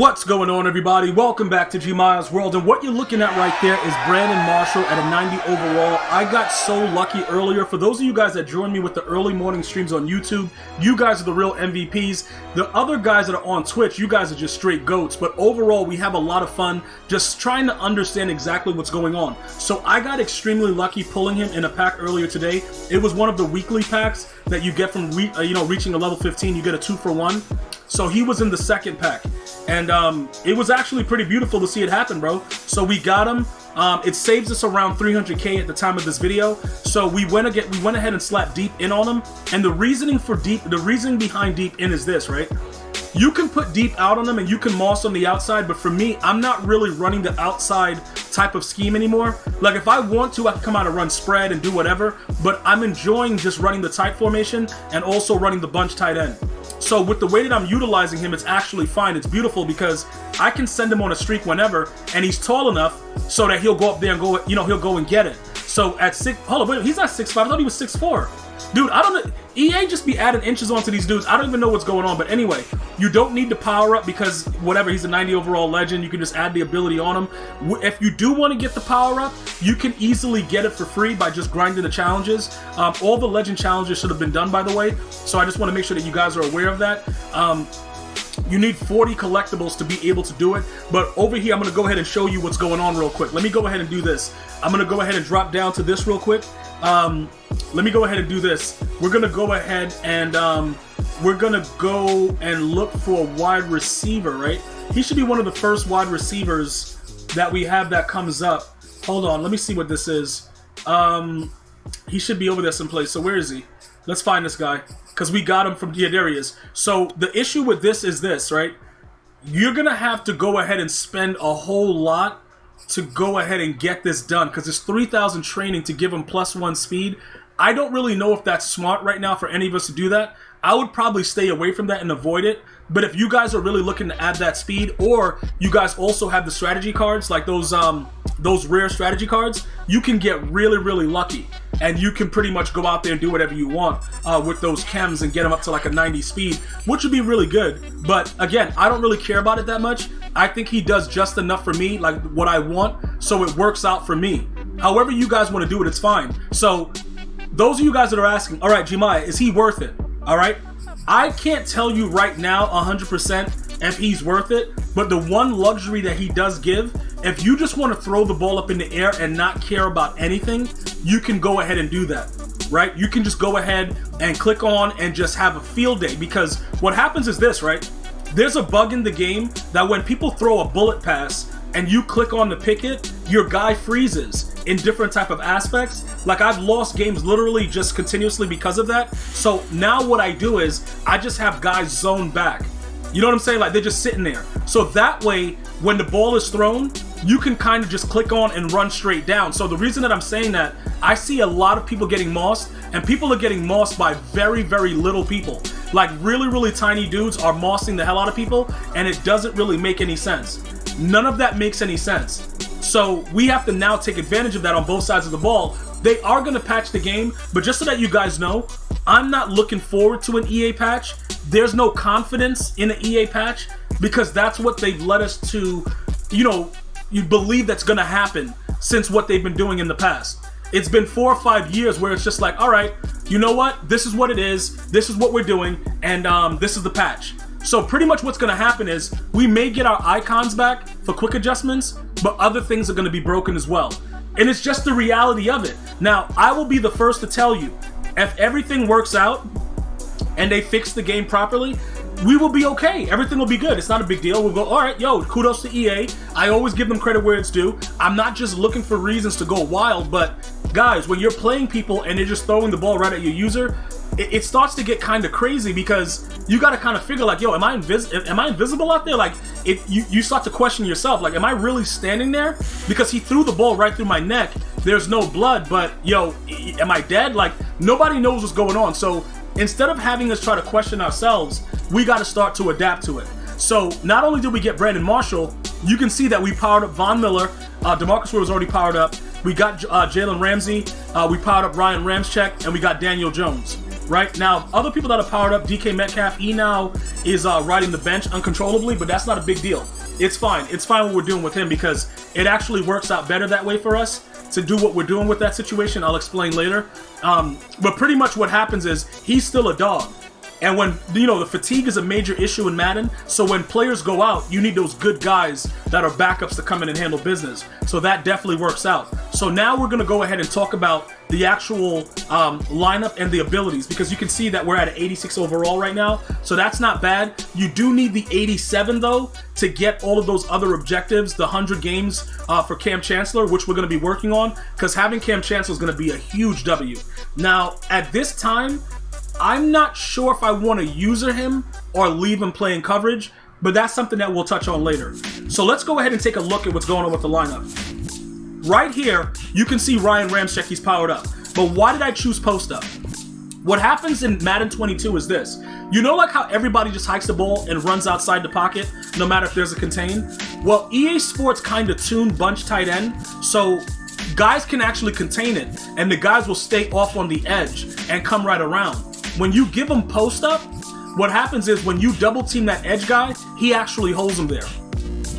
What's going on, everybody? Welcome back to GmiasWorld, and what you're looking at right there is Brandon Marshall at a 90 overall. I got so lucky earlier. For those of you guys that joined me with the early morning streams on YouTube, you guys are the real MVPs. The other guys that are on Twitch, you guys are just straight goats, but overall we have a lot of fun just trying to understand exactly what's going on. So I got extremely lucky pulling him in a pack earlier today. It was one of the weekly packs that you get from reaching a level 15. You get a 2-for-1. So he was in the second pack, and it was actually pretty beautiful to see it happen, bro. So we got him. It saves us around 300k at the time of this video. So we went ahead and slapped deep in on him. And the reasoning behind deep in is this, right? You can put deep out on them and you can moss on the outside, but for me, I'm not really running the outside type of scheme anymore. Like, if I want to, I can come out and run spread and do whatever, but I'm enjoying just running the tight formation and also running the bunch tight end. So with the way that I'm utilizing him, it's actually fine. It's beautiful because I can send him on a streak whenever, and he's tall enough so that he'll go up there and go, he'll go and get it. So at hold on, wait, he's not 6'5". I thought he was 6'4". Dude, I don't know. EA just be adding inches onto these dudes. I don't even know what's going on. But anyway, you don't need to power up because whatever, he's a 90 overall legend. You can just add the ability on him. If you do want to get the power up, you can easily get it for free by just grinding the challenges. All the legend challenges should have been done, by the way. So I just want to make sure that you guys are aware of that. You need 40 collectibles to be able to do it. But over here, I'm going to go ahead and show you what's going on real quick. Let me go ahead and do this. I'm going to go ahead and drop down to this real quick. Let me go ahead and do this. We're going to go ahead and we're going to go and look for a wide receiver, right? He should be one of the first wide receivers that we have that comes up. Hold on. Let me see what this is. He should be over there someplace. So where is he? Let's find this guy. Because we got him from, yeah, there he is. So the issue with this is this, right? You're going to have to go ahead and spend a whole lot to go ahead and get this done. Because it's 3,000 training to give him +1 speed. I don't really know if that's smart right now for any of us to do that. I would probably stay away from that and avoid it. But if you guys are really looking to add that speed, or you guys also have the strategy cards, like those rare strategy cards, you can get really, really lucky. And you can pretty much go out there and do whatever you want with those chems and get them up to like a 90 speed, which would be really good. But again, I don't really care about it that much. I think he does just enough for me, like what I want, so it works out for me. However you guys want to do it, it's fine. So those of you guys that are asking, all right, Gmia, is he worth it? All right. I can't tell you right now 100% if he's worth it, but the one luxury that he does give, if you just want to throw the ball up in the air and not care about anything, you can go ahead and do that, right? You can just go ahead and click on and just have a field day, because what happens is this, right? There's a bug in the game that when people throw a bullet pass and you click on to pick it, your guy freezes in different type of aspects. Like, I've lost games literally just continuously because of that. So now what I do is I just have guys zone back. You know what I'm saying? Like, they're just sitting there. So that way, when the ball is thrown, you can kind of just click on and run straight down. So the reason that I'm saying that, I see a lot of people getting mossed, and people are getting mossed by very, very little people. Like, really, really tiny dudes are mossing the hell out of people, and it doesn't really make any sense. None of that makes any sense. So we have to now take advantage of that on both sides of the ball. They are going to patch the game, but just so that you guys know, I'm not looking forward to an EA patch. There's no confidence in an EA patch, because that's what they've led us to, you believe that's going to happen since what they've been doing in the past. It's been 4 or 5 years where it's just like, all right, you know what? This is what it is. This is what we're doing. And this is the patch. So pretty much what's going to happen is we may get our icons back for quick adjustments, but other things are going to be broken as well. And it's just the reality of it. Now, I will be the first to tell you, if everything works out and they fix the game properly, we will be okay. Everything will be good. It's not a big deal. We'll go, all right, yo, kudos to EA. I always give them credit where it's due. I'm not just looking for reasons to go wild, but guys, when you're playing people and they're just throwing the ball right at your user, it starts to get kind of crazy, because you got to kind of figure like, yo, am I invisible out there? Like, you start to question yourself, like, am I really standing there? Because he threw the ball right through my neck. There's no blood, but yo, am I dead? Like, nobody knows what's going on. So instead of having us try to question ourselves, we got to start to adapt to it. So not only did we get Brandon Marshall, you can see that we powered up Von Miller. DeMarcus was already powered up. We got Jalen Ramsey. We powered up Ryan Ramczyk, and we got Daniel Jones. right? Now, other people that are powered up, DK Metcalf, he now is riding the bench uncontrollably, but that's not a big deal. It's fine. It's fine what we're doing with him because it actually works out better that way for us to do what we're doing with that situation. I'll explain later. But pretty much what happens is he's still a dog. And when, you know, the fatigue is a major issue in Madden, so when players go out, you need those good guys that are backups to come in and handle business. So that definitely works out. So now we're going to go ahead and talk about the actual lineup and the abilities, because you can see that we're at an 86 overall right now. So that's not bad. You do need the 87, though, to get all of those other objectives, the 100 games for Cam Chancellor, which we're going to be working on, because having Cam Chancellor is going to be a huge W. Now, at this time, I'm not sure if I want to user him or leave him playing coverage, but that's something that we'll touch on later. So let's go ahead and take a look at what's going on with the lineup. Right here, you can see Ryan Ramczyk, he's powered up. But why did I choose post up? What happens in Madden 22 is this. You know, like how everybody just hikes the ball and runs outside the pocket, no matter if there's a contain? Well, EA Sports kind of tuned bunch tight end, so guys can actually contain it, and the guys will stay off on the edge and come right around. When you give him post up, what happens is when you double team that edge guy, he actually holds him there.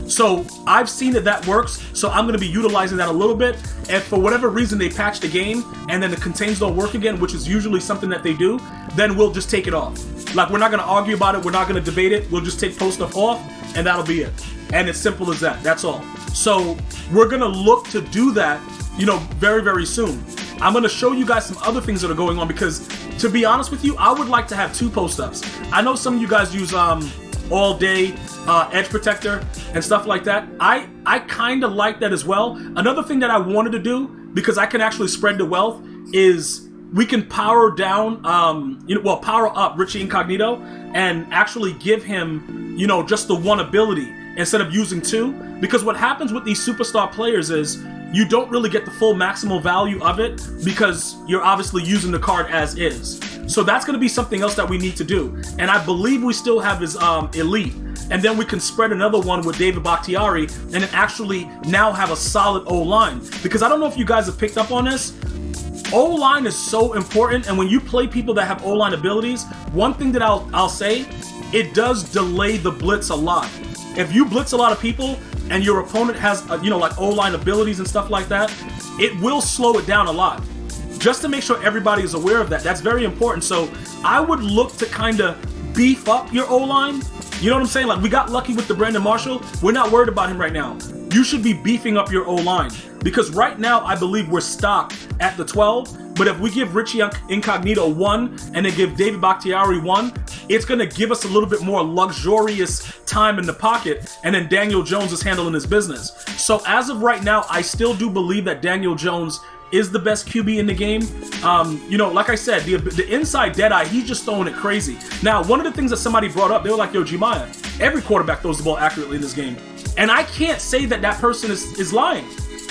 So I've seen that works, so I'm going to be utilizing that a little bit. If for whatever reason they patch the game and then the contains don't work again, which is usually something that they do, then we'll just take it off. Like, we're not going to argue about it, we're not going to debate it, we'll just take post up off, and that'll be it. And it's simple as that, that's all. So we're going to look to do that, you know, very, very soon. I'm going to show you guys some other things that are going on because, to be honest with you, I would like to have 2 post-ups. I know some of you guys use all-day edge protector and stuff like that. I kind of like that as well. Another thing that I wanted to do, because I can actually spread the wealth, is we can power down, power up Richie Incognito and actually give him, you know, just the one ability instead of using 2. Because what happens with these superstar players is you don't really get the full maximal value of it because you're obviously using the card as is. So that's going to be something else that we need to do. And I believe we still have his elite. And then we can spread another one with David Bakhtiari and then actually now have a solid O-line. Because I don't know if you guys have picked up on this. O-line is so important, and when you play people that have O-line abilities, one thing that I'll say, it does delay the blitz a lot. If you blitz a lot of people and your opponent has, like O-line abilities and stuff like that, it will slow it down a lot. Just to make sure everybody is aware of that. That's very important. So I would look to kind of beef up your O-line. You know what I'm saying? Like, we got lucky with the Brandon Marshall. We're not worried about him right now. You should be beefing up your O-line. Because right now, I believe we're stocked at the 12. But if we give Richie Incognito 1 and then give David Bakhtiari 1, it's going to give us a little bit more luxurious time in the pocket. And then Daniel Jones is handling his business. So as of right now, I still do believe that Daniel Jones is the best QB in the game. Like I said, the inside deadeye, he's just throwing it crazy. Now, one of the things that somebody brought up, they were like, yo, Gmia, every quarterback throws the ball accurately in this game. And I can't say that that person is lying.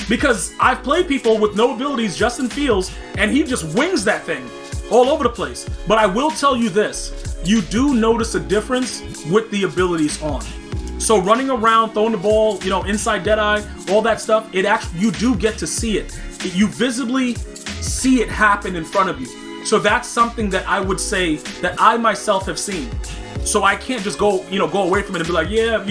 Because I've played people with no abilities, Justin Fields, and he just wings that thing all over the place. But I will tell you this, you do notice a difference with the abilities on. So running around, throwing the ball, inside deadeye, all that stuff, you do get to see it. You visibly see it happen in front of you. So that's something that I would say that I myself have seen. So I can't just go away from it and be like, yeah,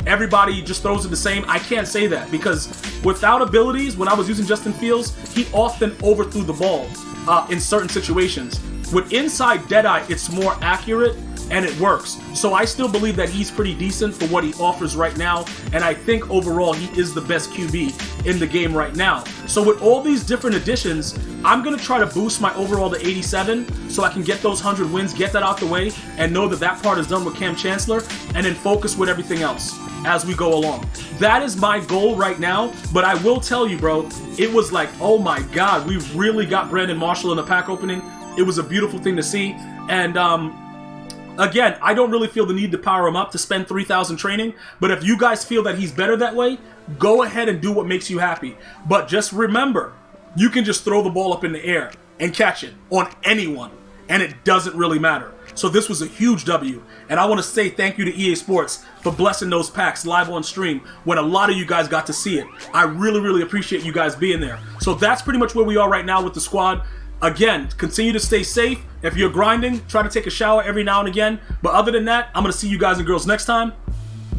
everybody just throws it the same. I can't say that because without abilities, when I was using Justin Fields, he often overthrew the ball in certain situations. With inside deadeye, it's more accurate and it works. So I still believe that he's pretty decent for what he offers right now, and I think overall he is the best QB in the game right now. So with all these different additions, I'm going to try to boost my overall to 87 so I can get those 100 wins, get that out the way, and know that that part is done with Cam Chancellor, and then focus with everything else as we go along. That is my goal right now, but I will tell you, bro, it was like, oh my God, we really got Brandon Marshall in the pack opening. It was a beautiful thing to see, and again, I don't really feel the need to power him up to spend 3,000 training, but if you guys feel that he's better that way, go ahead and do what makes you happy. But just remember, you can just throw the ball up in the air and catch it on anyone, and it doesn't really matter. So this was a huge W, and I want to say thank you to EA Sports for blessing those packs live on stream when a lot of you guys got to see it. I really, really appreciate you guys being there. So that's pretty much where we are right now with the squad. Again, continue to stay safe. If you're grinding, try to take a shower every now and again. But other than that, I'm going to see you guys and girls next time.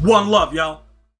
One love, y'all.